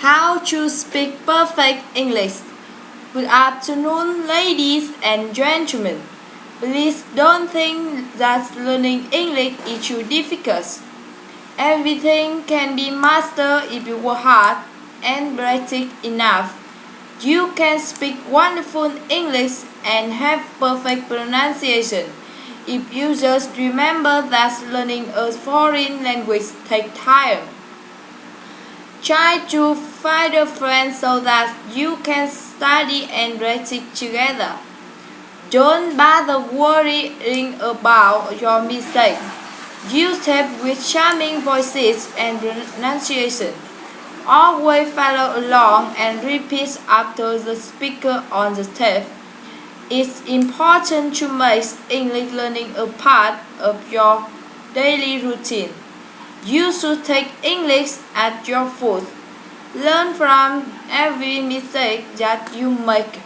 How to speak perfect English. Good afternoon, ladies and gentlemen. Please don't think that learning English is too difficult. Everything can be mastered if you work hard and practice enough. You can speak wonderful English and have perfect pronunciation if you just remember that learning a foreign language takes time. Try to find a friend so that you can study and practice together. Don't bother worrying about your mistakes. Use tape with charming voices and pronunciation. Always follow along and repeat after the speaker on the tape. It's important to make English learning a part of your daily routine. You should take English at your foot. Learn from every mistake that you make.